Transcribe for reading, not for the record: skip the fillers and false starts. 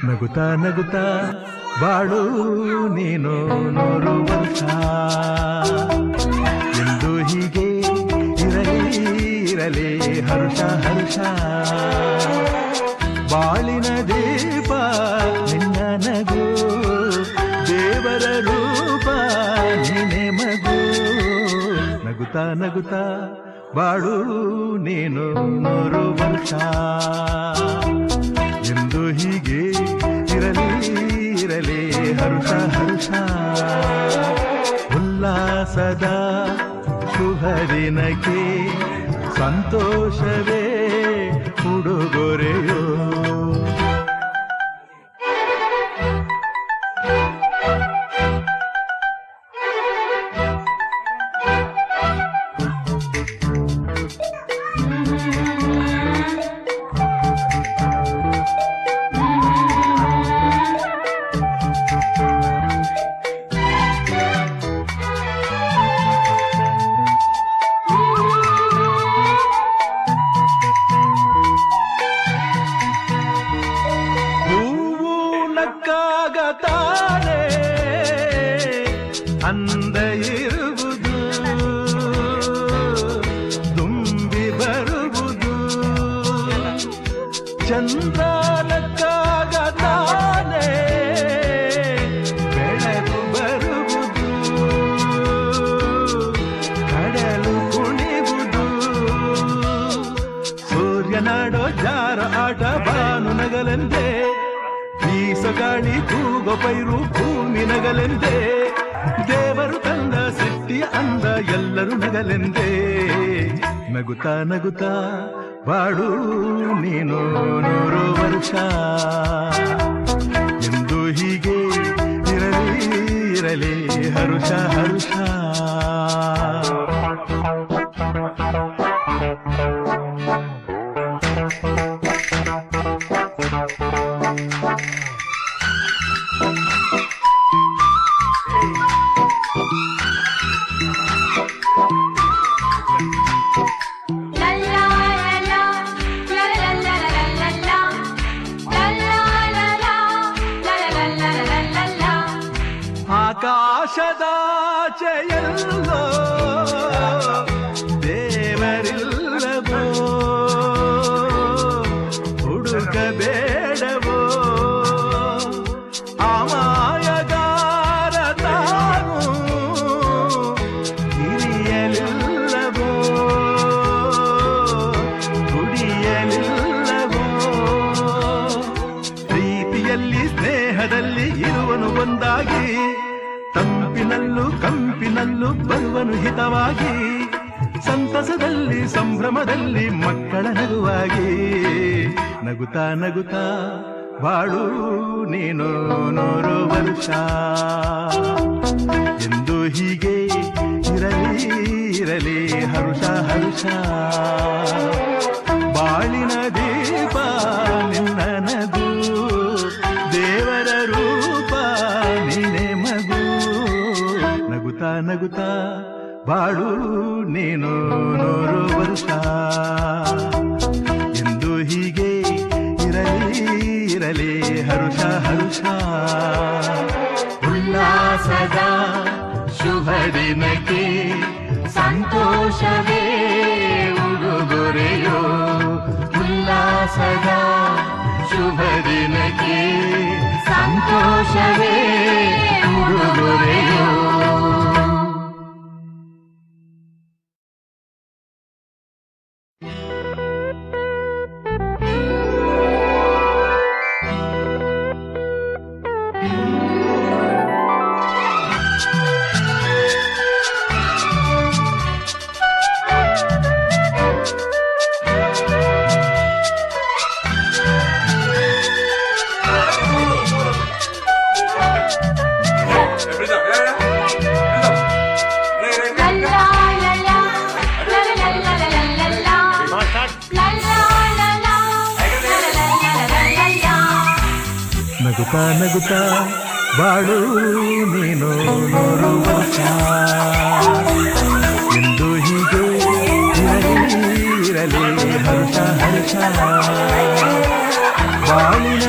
ನಗುತ್ತಾ ನಗುತ್ತಾ ಬಾಳು ನೀನು 100 ವರ್ಷ ಎಂದು ಹೀಗೆ ಇರಲಿ ಇರಲಿ ಹರ್ಷ ಹರ್ಷ ಬಾಳಿನ ದೀಪ ನಿನ್ನ ನಗು ದೇವರ ರೂಪ ನೀನೆ ಮಗು ನಗುತ್ತಾ ನಗುತ್ತಾ ಬಾಳು ನೀನು 100 ವರ್ಷ ಎಂದು ಹೀಗೆ ಇರಲಿ ಇರಲಿ ಹರ್ಷ ಹರ್ಷ ಉಲ್ಲಾಸದ ಶುಭ ದಿನಕ್ಕೆ ಸಂತೋಷವೇ ಉಡುಗೊರೆಯೋ ತಾನೆ ಅಂದ ಇರುವುದು ತುಂಬಿ ಬರುವುದು ಚಂದ್ರನಕ್ಕಾಗ ತಾನೆ ಬೆಳಕು ಬರುವುದು ಕಡಲು ಕುಣಿವುದು ಸೂರ್ಯನಾಡೋ ಜಾರ ಆಟ ಬಾನು ನಗಲೆಂದೇ ಬೀಸಗಾಳಿ ತೂಗೋ ಪೈರು ಭೂಮಿ ನಗಲೆಂದೇ ದೇವರು ತಂದ ಸೃಷ್ಟಿಯ ಅಂದ ಎಲ್ಲರೂ ನಗಲೆಂದೇ ನಗುತ್ತಾ ನಗುತ್ತಾ ಬಾಳು ನೀನು 100 ವರ್ಷ ಎಂದು ಹೀಗೆ ಇರಲಿ ಇರಲಿ ಹರುಷ ಹರುಷ ಆಕಾಶದಾಚೆಯಲ್ಲೋ ದೇವರಿಲ್ಲವೋ ಹುಡುಕಬೇಡವೋ ಅಮಾಯಗಾರ ತಾನು ಹಿರಿಯಲಿಲ್ಲವೋ ಕುಡಿಯಲಿಲ್ಲವೋ ಪ್ರೀತಿಯಲ್ಲಿ ಸ್ನೇಹದಲ್ಲಿ ಇರುವನು ಒಂದಾಗಿ ತಂಪಿನಲ್ಲೂ ಕಂಪಿನಲ್ಲೂ ಬರುವನು ಹಿತವಾಗಿ ಸಂತಸದಲ್ಲಿ ಸಂಭ್ರಮದಲ್ಲಿ ಮಕ್ಕಳ ನಗುವಾಗಿ ನಗುತ್ತಾ ನಗುತ್ತಾ ಬಾಳು ನೀನು 100 ವರ್ಷ ಎಂದು ಹೀಗೆ ಇರಲಿ ಇರಲಿ ಹರುಷ ಹರುಷ ಬಾಳಿನ ದೀಪ ನಿನ್ನ ನಗು ದೇವರ ರೂಪ ನೀನೆ ಮಗು ನಗುತ್ತಾ ನಗುತ್ತಾ ಬಾಳು ನೀನು 100 ವರ್ಷ ಎಂದು ಹೀಗೆ ಇರಲಿ ಇರಲಿ ಹರುಷ ಹರುಷ ಉಲ್ಲಾಸದ ಶುಭ ದಿನಕ್ಕೆ ಸಂತೋಷವೇ ಉಡುಗೊರೆಯೋ ಉಲ್ಲಾಸದ ಶುಭ ದಿನಕ್ಕೆ ಸಂತೋಷವೇ ಉಡುಗೊರೆಯೋ ನಗುತ್ತಾ ನಗುತ್ತಾ ಬಾಳು ನೀನು 100 ವರ್ಷ ಎಂದು ಹೀಗೆ ಇರಲಿ ಇರಲಿ ಹರುಷ ಹರುಷ ಬಾಳಿನ